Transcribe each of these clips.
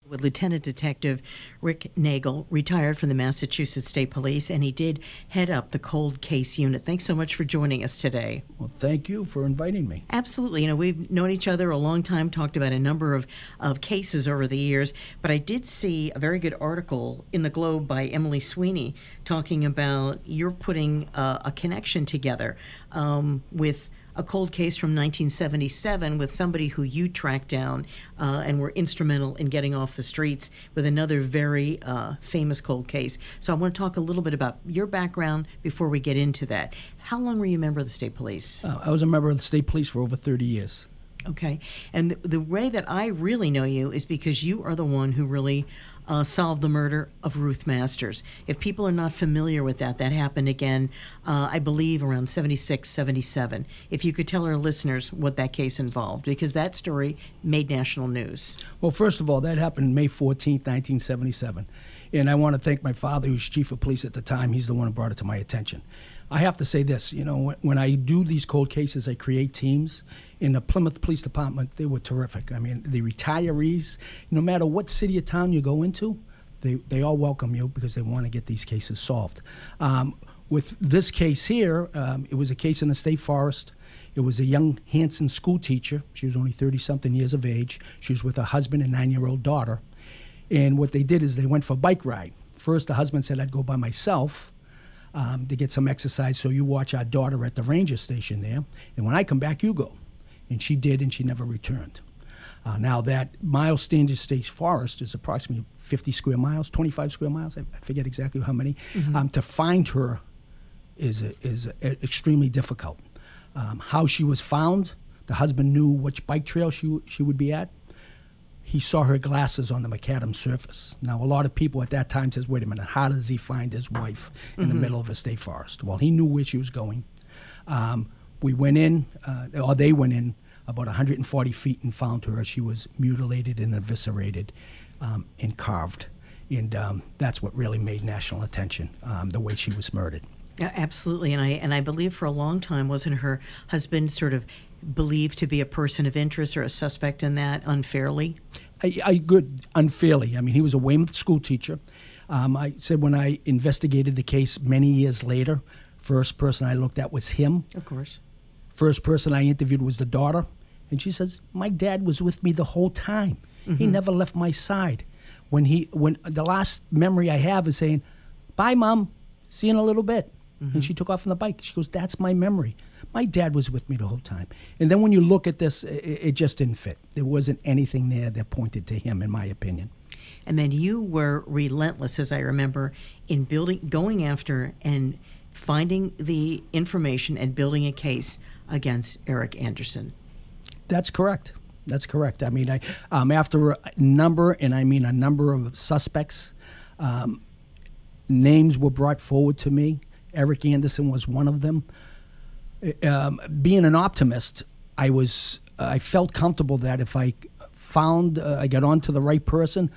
With Lieutenant Detective Rick Nagle, retired from the Massachusetts State Police, and he did head up the cold case unit. Thanks so much for joining us today. Well, thank you for inviting me. Absolutely. We've known each other a long time, talked about a number of cases over the years, but I did see a very good article in the Globe by Emily Sweeney talking about you're putting a connection together with a cold case from 1977 with somebody who you tracked down and were instrumental in getting off the streets with another very famous cold case. So I want to talk a little bit about your background before we get into that. How long were you a member of the State Police? I was a member of the State Police for over 30 years. Okay. And the way that I really know you is because you are the one who really solved the murder of Ruth Masters. If people are not familiar with that happened again, I believe, around 76, 77. If you could tell our listeners what that case involved, because that story made national news. Well, first of all, that happened May 14th, 1977. And I want to thank my father, who was chief of police at the time. He's the one who brought it to my attention. I have to say this, when I do these cold cases, I create teams. In the Plymouth Police Department, they were terrific. I mean, the retirees, no matter what city or town you go into, they all welcome you because they want to get these cases solved. With this case here, it was a case in the state forest. It was a young Hanson school teacher. She was only 30-something years of age. She was with her husband and 9-year-old daughter. And what they did is they went for a bike ride. First, the husband said, I'd go by myself to get some exercise, so you watch our daughter at the ranger station there. And when I come back, you go. And she did, and she never returned. Now, that Miles Standish State Forest is approximately 50 square miles, 25 square miles. I forget exactly how many. Mm-hmm. To find her is extremely difficult. How she was found, the husband knew which bike trail she would be at. He saw her glasses on the macadam surface. Now, a lot of people at that time says, wait a minute, how does he find his wife in the middle of a state forest? Well, he knew where she was going. We went in, or they went in, about 140 feet and found her. She was mutilated and eviscerated and carved. And that's what really made national attention, the way she was murdered. Yeah, absolutely. And I believe for a long time, wasn't her husband sort of believed to be a person of interest or a suspect in that unfairly? Unfairly. I mean, he was a Weymouth school teacher. I said when I investigated the case many years later, first person I looked at was him. Of course. First person I interviewed was the daughter. And she says, my dad was with me the whole time. Mm-hmm. He never left my side. When the last memory I have is saying, bye, Mom, see you in a little bit. Mm-hmm. And she took off on the bike. She goes, that's my memory. My dad was with me the whole time. And then when you look at this, it just didn't fit. There wasn't anything there that pointed to him, in my opinion. And then you were relentless, as I remember, in going after and finding the information and building a case against Eric Anderson. That's correct. I mean, after a number of suspects, names were brought forward to me. Eric Anderson was one of them. Being an optimist, I felt comfortable that if I got onto the right person,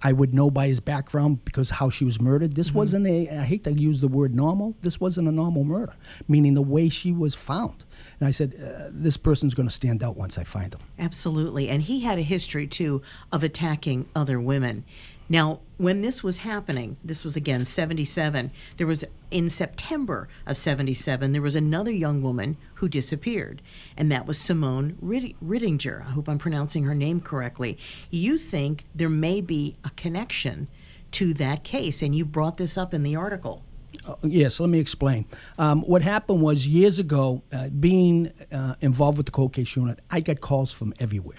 I would know by his background because how she was murdered. This wasn't I hate to use the word normal, this wasn't a normal murder, meaning the way she was found. And I said, this person's going to stand out once I find him. Absolutely. And he had a history, too, of attacking other women. Now, when this was happening, this was, again, 77, in September of 77, there was another young woman who disappeared, and that was Simone Rittinger. I hope I'm pronouncing her name correctly. You think there may be a connection to that case, and you brought this up in the article. Yes, let me explain. What happened was years ago, being involved with the cold case unit, I got calls from everywhere.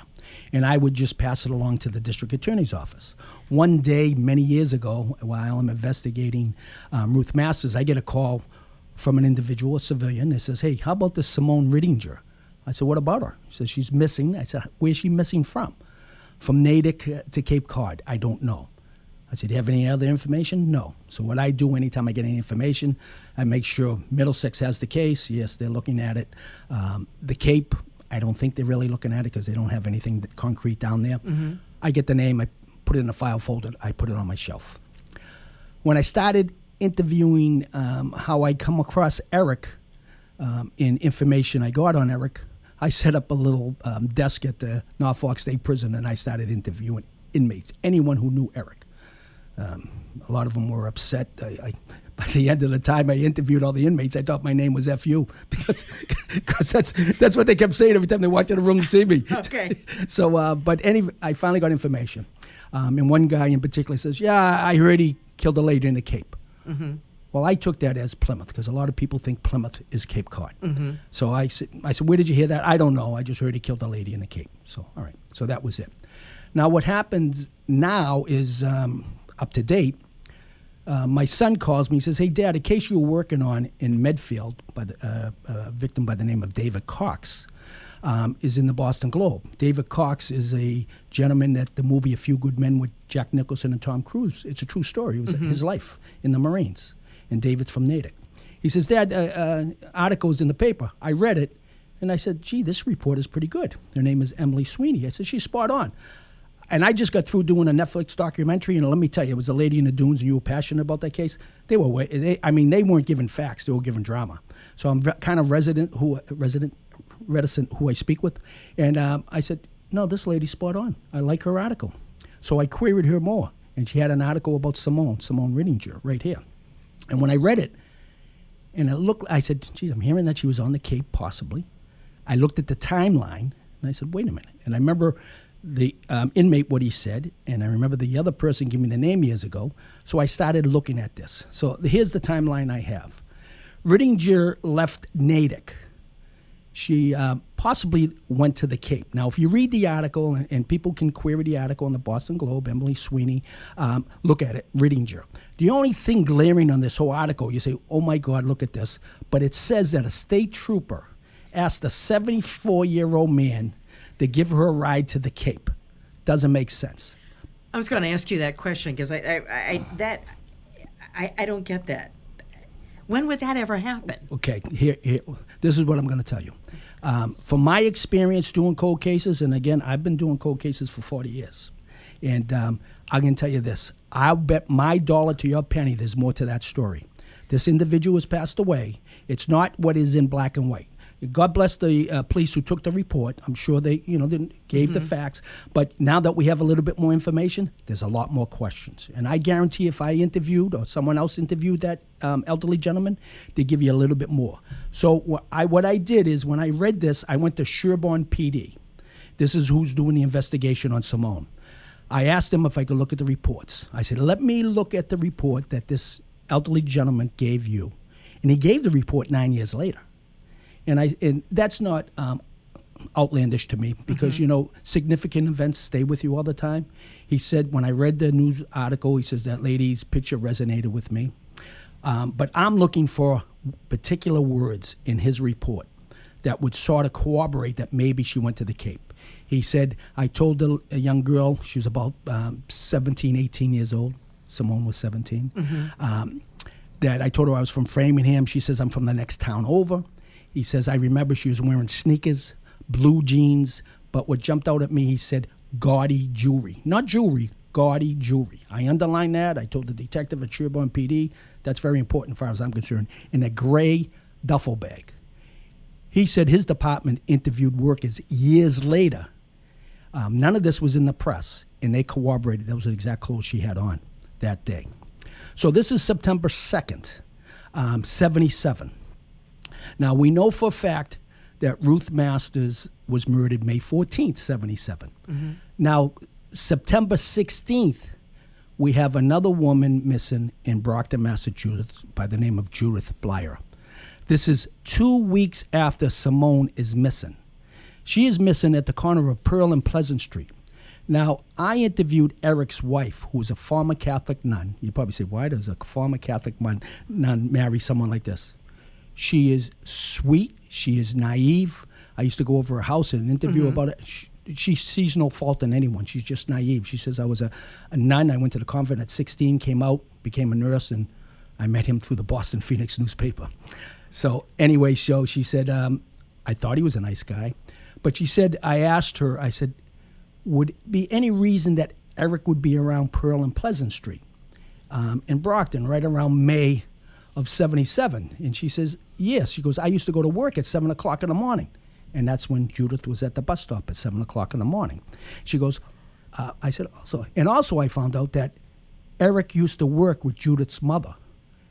And I would just pass it along to the district attorney's office. One day, many years ago, while I'm investigating Ruth Masters, I get a call from an individual, a civilian, that says, hey, how about this Simone Rittinger? I said, what about her? He says, she's missing. I said, where's she missing from? From Natick to Cape Cod. I don't know. I said, do you have any other information? No. So what I do anytime I get any information, I make sure Middlesex has the case. Yes, they're looking at it. The Cape, I don't think they're really looking at it because they don't have anything concrete down there. Mm-hmm. I get the name, I put it in a file folder, I put it on my shelf. When I started interviewing how I come across Eric in information I got on Eric, I set up a little desk at the Norfolk State Prison and I started interviewing inmates, anyone who knew Eric. A lot of them were upset. By the end of the time I interviewed all the inmates, I thought my name was F.U. because that's what they kept saying every time they walked in the room to see me. Okay. So, I finally got information. And one guy in particular says, yeah, I heard he killed a lady in the Cape. Mm-hmm. Well, I took that as Plymouth because a lot of people think Plymouth is Cape Cod. Mm-hmm. So I said, where did you hear that? I don't know. I just heard he killed a lady in the Cape. So, all right. So that was it. Now, what happens now is up to date. My son calls me. He says, hey, Dad, a case you were working on in Medfield by the victim by the name of David Cox is in the Boston Globe. David Cox is a gentleman that the movie A Few Good Men with Jack Nicholson and Tom Cruise, it's a true story. It was his life in the Marines. And David's from Nagle. He says, Dad, article's in the paper. I read it, and I said, gee, this reporter's pretty good. Her name is Emily Sweeney. I said, she's spot on. And I just got through doing a Netflix documentary, and let me tell you, it was a lady in the dunes, and you were passionate about that case. They weren't giving facts; they were giving drama. So I'm kind of reticent who I speak with, and I said, no, this lady's spot on. I like her article, so I queried her more, and she had an article about Simone Rittinger, right here. And when I read it, and I said, geez, I'm hearing that she was on the Cape, possibly. I looked at the timeline, and I said, wait a minute. And I remember the inmate, what he said, and I remember the other person giving me the name years ago. So I started looking at this. So here's the timeline I have. Rittinger left Natick. She possibly went to the Cape. Now, if you read the article, and people can query the article in the Boston Globe, Emily Sweeney, look at it, Rittinger. The only thing glaring on this whole article, you say, oh my God, look at this. But it says that a state trooper asked a 74-year-old man to give her a ride to the Cape. Doesn't make sense. I was going to ask you that question because I don't get that. When would that ever happen? Okay, here this is what I'm going to tell you. From my experience doing cold cases, and again, I've been doing cold cases for 40 years, and I can tell you this. I'll bet my dollar to your penny there's more to that story. This individual has passed away. It's not what is in black and white. God bless the police who took the report. I'm sure they, gave the facts. But now that we have a little bit more information, there's a lot more questions. And I guarantee if I interviewed or someone else interviewed that elderly gentleman, they give you a little bit more. So what I did is when I read this, I went to Sherborn PD. This is who's doing the investigation on Simone. I asked them if I could look at the reports. I said, let me look at the report that this elderly gentleman gave you. And he gave the report 9 years later. And that's not outlandish to me because, significant events stay with you all the time. He said, when I read the news article, he says that lady's picture resonated with me. But I'm looking for particular words in his report that would sort of corroborate that maybe she went to the Cape. He said, I told a young girl, she was about 17, 18 years old. Simone was 17. That I told her I was from Framingham. She says, I'm from the next town over. He says, I remember she was wearing sneakers, blue jeans, but what jumped out at me, he said, gaudy jewelry. Not jewelry, gaudy jewelry. I underlined that. I told the detective at Sherborn PD, that's very important as far as I'm concerned, in a gray duffel bag. He said his department interviewed workers years later. None of this was in the press, and they corroborated those were the exact clothes she had on that day. So this is September 2nd, 77. Now, we know for a fact that Ruth Masters was murdered May 14th, 77. Now, September 16th, we have another woman missing in Brockton, Massachusetts, by the name of Judith Bleiler. This is 2 weeks after Simone is missing. She is missing at the corner of Pearl and Pleasant Street. Now, I interviewed Eric's wife, who was a former Catholic nun. You probably say, why does a former Catholic nun marry someone like this? She is sweet. She is naive. I used to go over her house and interview about it. She sees no fault in anyone. She's just naive. She says, I was a nun. I went to the convent at 16, came out, became a nurse, and I met him through the Boston Phoenix newspaper. So anyway, she said, I thought he was a nice guy. But she said, I asked her, I said, would it be any reason that Eric would be around Pearl and Pleasant Street in Brockton, right around May of 77? And she says, yes. She goes, I used to go to work at 7 o'clock in the morning. And that's when Judith was at the bus stop at 7 o'clock in the morning. She goes, I said, also I found out that Eric used to work with Judith's mother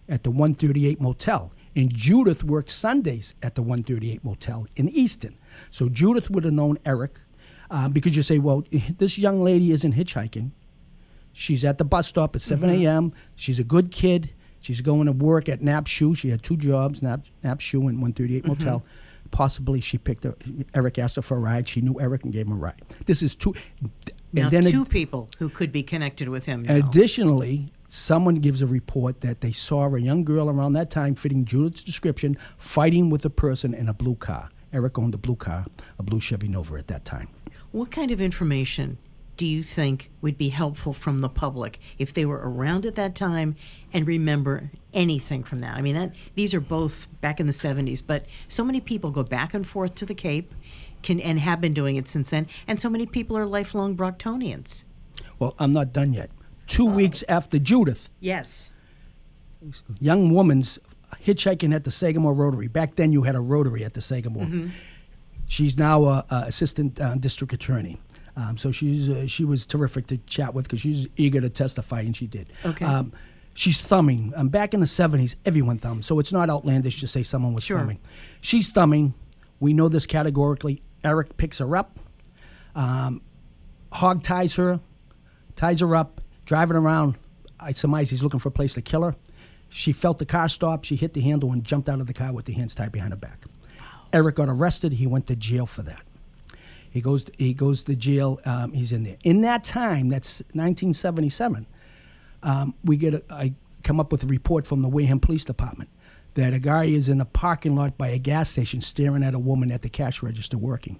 at the 138 Motel. And Judith worked Sundays at the 138 Motel in Easton. So Judith would have known Eric because you say, well, this young lady isn't hitchhiking. She's at the bus stop at 7 a.m. She's a good kid. She's going to work at Knapp Shoe. She had two jobs, Knapp Shoe and 138 Motel. Possibly she picked her. Eric asked her for a ride. She knew Eric and gave him a ride. This is two. Now, and then two people who could be connected with him now. Additionally, someone gives a report that they saw a young girl around that time fitting Judith's description fighting with a person in a blue car. Eric owned a blue car, a blue Chevy Nova at that time. What kind of information do you think would be helpful from the public if they were around at that time and remember anything from that? I mean, these are both back in the 70s, but so many people go back and forth to the Cape and have been doing it since then, and so many people are lifelong Brocktonians. Well, I'm not done yet. 2 weeks after Judith, yes, young woman's hitchhiking at the Sagamore Rotary. Back then, you had a Rotary at the Sagamore. She's now a assistant district attorney. So she was terrific to chat with because she's eager to testify, and she did. Okay. She's thumbing. Back in the 70s, everyone thumbed, so it's not outlandish to say someone was thumbing. She's thumbing. We know this categorically. Eric picks her up, hog ties her up, driving around. I surmise he's looking for a place to kill her. She felt the car stop. She hit the handle and jumped out of the car with the hands tied behind her back. Wow. Eric got arrested. He went to jail for that. He goes to jail. He's in there. In that time, that's 1977, I come up with a report from the Wareham Police Department that a guy is in a parking lot by a gas station staring at a woman at the cash register working.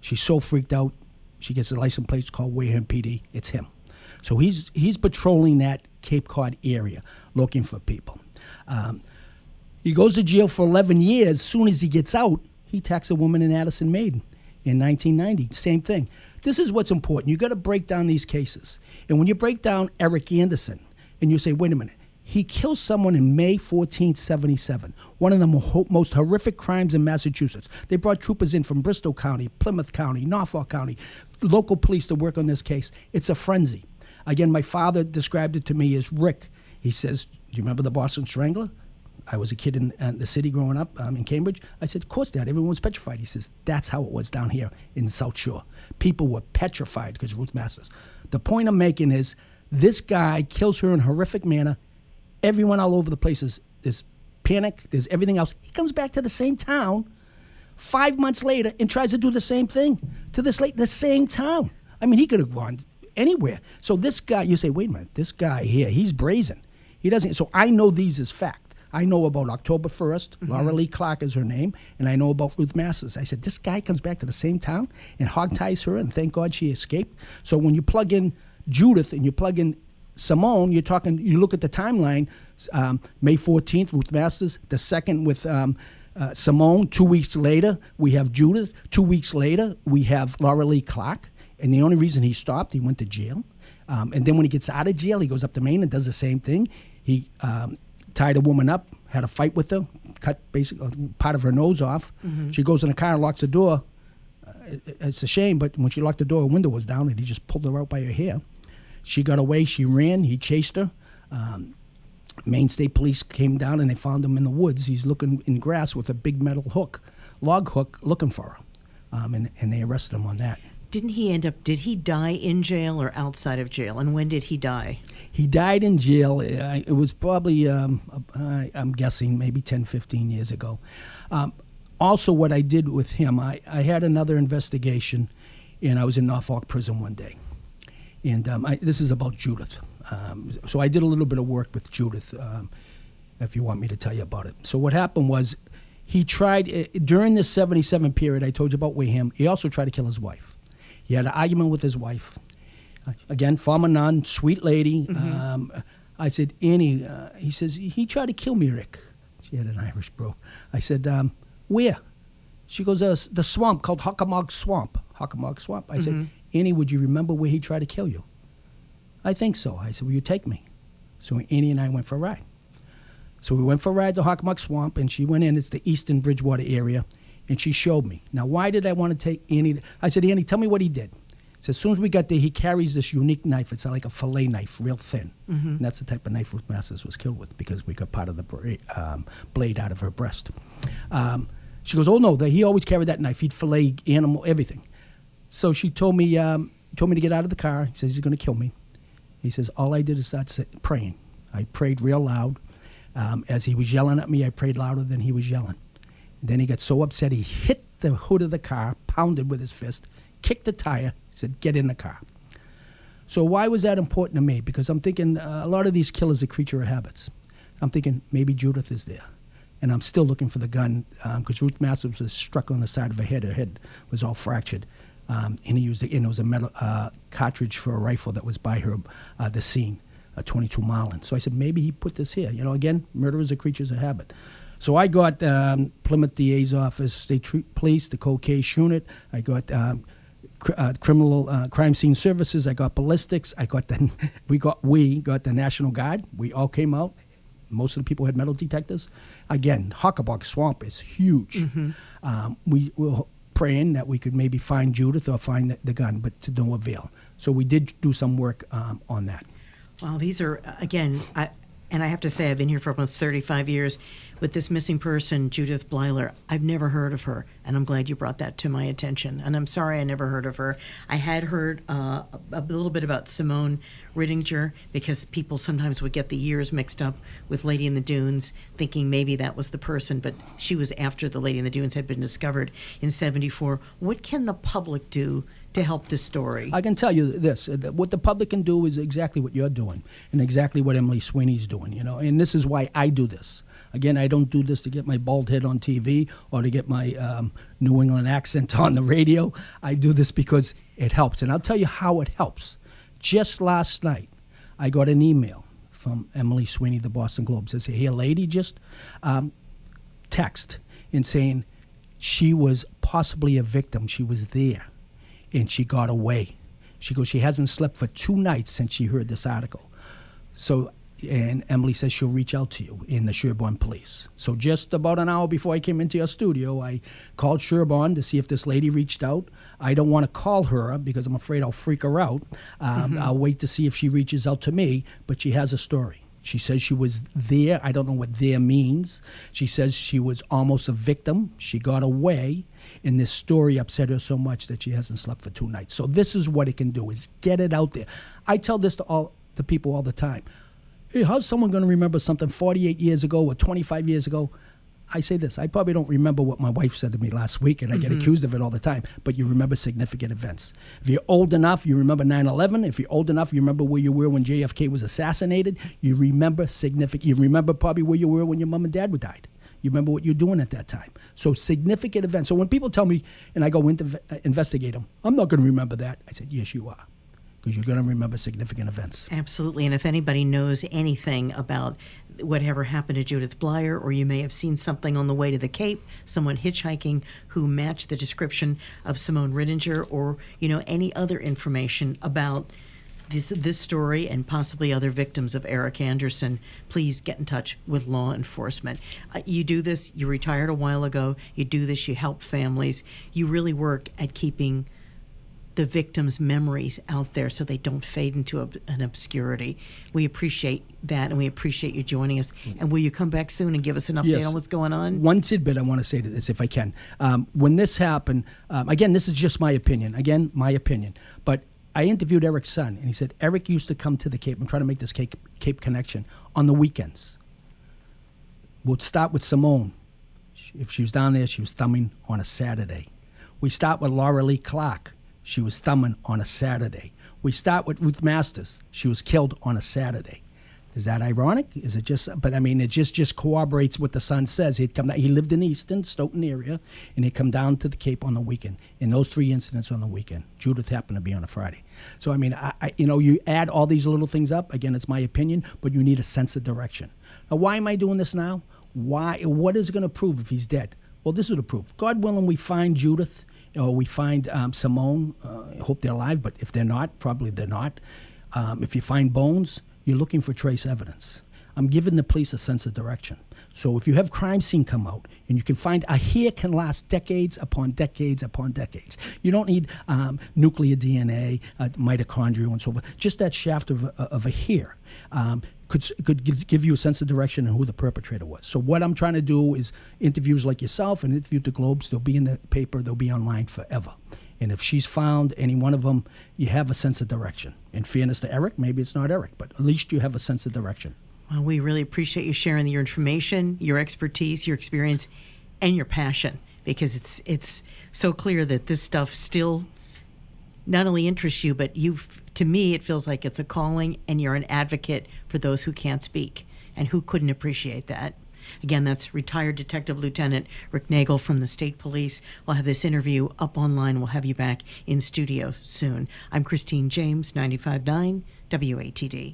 She's so freaked out, she gets a license plate called Wareham PD. It's him. So he's patrolling that Cape Cod area looking for people. He goes to jail for 11 years. As soon as he gets out, he attacks a woman in Addison, Maine in 1990. Same thing. This is what's important. You got to break down these cases. And when you break down Eric Anderson and you say, wait a minute, he killed someone in May 1477, one of the most horrific crimes in Massachusetts. They brought troopers in from Bristol County, Plymouth County, Norfolk County, local police to work on this case. It's a frenzy. Again, my father described it to me as Rick. He says, do you remember the Boston Strangler? I was a kid in the city growing up in Cambridge. I said, of course, Dad, everyone was petrified. He says, that's how it was down here in the South Shore. People were petrified because of Ruth Masters. The point I'm making is this guy kills her in a horrific manner. Everyone all over the place is panic. There's everything else. He comes back to the same town 5 months later and tries to do the same thing to the same town. I mean, he could have gone anywhere. So this guy, you say, wait a minute, this guy here, he's brazen. He doesn't. So I know these as fact. I know about October 1st, Laura Lee Clark is her name, and I know about Ruth Masters. I said, this guy comes back to the same town and hogties her, and thank God she escaped. So when you plug in Judith and you plug in Simone, you look at the timeline, May 14th, Ruth Masters, the second with Simone. 2 weeks later, we have Judith. 2 weeks later, we have Laura Lee Clark. And the only reason he stopped, he went to jail. And then when he gets out of jail, he goes up to Maine and does the same thing. He tied a woman up, had a fight with her, cut basically part of her nose off. She goes in the car and locks the door. It's a shame, but when she locked the door, her window was down, and he just pulled her out by her hair. She got away. She ran. He chased her. Maine State Police came down, and they found him in the woods. He's looking in grass with a big metal hook, log hook, looking for her. And they arrested him on that. Did he die in jail or outside of jail? And when did he die? He died in jail. It was probably, I'm guessing, maybe 10, 15 years ago. Also, what I did with him, I had another investigation, and I was in Norfolk prison one day. And this is about Judith. So I did a little bit of work with Judith, if you want me to tell you about it. So what happened was he tried, during this 77 period I told you about Wareham, he also tried to kill his wife. He had an argument with his wife. Again, former nun, sweet lady. I said, Annie, he says, he tried to kill me, Rick. She had an Irish bro. I said, where? She goes, the swamp called Hockamog Swamp. Hockamog Swamp. I said, Annie, would you remember where he tried to kill you? I think so. I said, will you take me? So Annie and I went for a ride. So we went for a ride to Hockamog Swamp, and she went in. It's the Eastern Bridgewater area. And she showed me. Now, why did I want to take Annie? I said, Annie, tell me what he did. So as soon as we got there, he carries this unique knife. It's like a fillet knife, real thin. Mm-hmm. And that's the type of knife Ruth Masters was killed with, because we got part of the blade out of her breast. She goes, oh, no, he always carried that knife. He'd fillet animal, everything. So she told me to get out of the car. He says, he's going to kill me. He says, all I did is start praying. I prayed real loud. As he was yelling at me, I prayed louder than he was yelling. And then he got so upset, he hit the hood of the car, pounded with his fist, kicked the tire, said, get in the car. So why was that important to me? Because I'm thinking a lot of these killers are creature of habits. I'm thinking maybe Judith is there. And I'm still looking for the gun, because Ruth Masters was struck on the side of her head. Her head was all fractured. And it was a metal cartridge for a rifle that was by her, the scene, a .22 Marlin. So I said, maybe he put this here. Again, murderers are creatures of habit. So I got Plymouth DA's office, State Police, the cold case unit. I got criminal crime scene services. I got ballistics. We got the National Guard. We all came out. Most of the people had metal detectors. Again, Huckabog Swamp is huge. Mm-hmm. We were praying that we could maybe find Judith or find the gun, but to no avail. So we did do some work on that. Well, these are, again, I have to say, I've been here for almost 35 years. With this missing person, Judith Bleiler, I've never heard of her, and I'm glad you brought that to my attention. And I'm sorry I never heard of her. I had heard a little bit about Simone Rittinger, because people sometimes would get the years mixed up with Lady in the Dunes, thinking maybe that was the person, but she was after the Lady in the Dunes had been discovered in '74. What can the public do to help this story? I can tell you this. What the public can do is exactly what you're doing and exactly what Emily Sweeney's doing, and this is why I do this. Again, I don't do this to get my bald head on TV or to get my New England accent on the radio. I do this because it helps, and I'll tell you how it helps. Just last night, I got an email from Emily Sweeney, the Boston Globe. Says, hey, a lady just text and saying she was possibly a victim. She was there. And she got away. She goes, she hasn't slept for 2 nights since she heard this article. So, and Emily says she'll reach out to you in the Sherborn police. So just about an hour before I came into your studio, I called Sherborn to see if this lady reached out. I don't want to call her because I'm afraid I'll freak her out. I'll wait to see if she reaches out to me, but she has a story. She says she was there. I don't know what there means. She says she was almost a victim. She got away, and this story upset her so much that she hasn't slept for 2 nights. So this is what it can do, is get it out there. I tell this to people all the time. Hey, how's someone going to remember something 48 years ago or 25 years ago? I say this. I probably don't remember what my wife said to me last week, and I get accused of it all the time, but you remember significant events. If you're old enough, you remember 9/11. If you're old enough, you remember where you were when JFK was assassinated. You remember significant. You remember probably where you were when your mom and dad died. You remember what you're doing at that time. So significant events. So when people tell me, and I go into investigate them, I'm not going to remember that. I said, yes, you are. Because you're going to remember significant events. Absolutely. And if anybody knows anything about whatever happened to Judith Bleiler, or you may have seen something on the way to the Cape, someone hitchhiking who matched the description of Simone Rittinger, or any other information about this story and possibly other victims of Eric Anderson, please get in touch with law enforcement. You do this. You retired a while ago. You do this. You help families. You really work at keeping the victims' memories out there so they don't fade into an obscurity. We appreciate that, and we appreciate you joining us. And will you come back soon and give us an update on what's going on? One tidbit I want to say to this, if I can. When this happened, again, this is just my opinion. Again, my opinion. But I interviewed Eric's son, and he said Eric used to come to the Cape and try to make this Cape connection on the weekends. We'll start with Simone. If she was down there, she was thumbing on a Saturday. We start with Laura Lee Clark. She was thumbing on a Saturday. We start with Ruth Masters. She was killed on a Saturday. Is that ironic? Is it just? But I mean, it just corroborates what the son says. He'd come down. He lived in the Easton, Stoughton area, and he'd come down to the Cape on the weekend. In those 3 incidents on the weekend, Judith happened to be on a Friday. So I mean, you add all these little things up. Again, it's my opinion, but you need a sense of direction. Now, why am I doing this now? Why? What is it going to prove if he's dead? Well, this is the proof. God willing, we find Judith. We find Simone. I hope they're alive, but if they're not, probably they're not. If you find bones, you're looking for trace evidence. I'm giving the police a sense of direction. So if you have crime scene come out and you can find a hair can last decades upon decades upon decades. You don't need nuclear DNA, mitochondria, and so forth. Just that shaft of a hair could give you a sense of direction on who the perpetrator was. So what I'm trying to do is interviews like yourself and interview the Globes. They'll be in the paper. They'll be online forever. And if she's found any one of them, you have a sense of direction. In fairness to Eric, maybe it's not Eric, but at least you have a sense of direction. Well, we really appreciate you sharing your information, your expertise, your experience, and your passion, because it's so clear that this stuff still not only interests you, but to me, it feels like it's a calling, and you're an advocate for those who can't speak, and who couldn't appreciate that. Again, that's retired Detective Lieutenant Rick Nagle from the State Police. We'll have this interview up online. We'll have you back in studio soon. I'm Christine James, 95.9 WATD.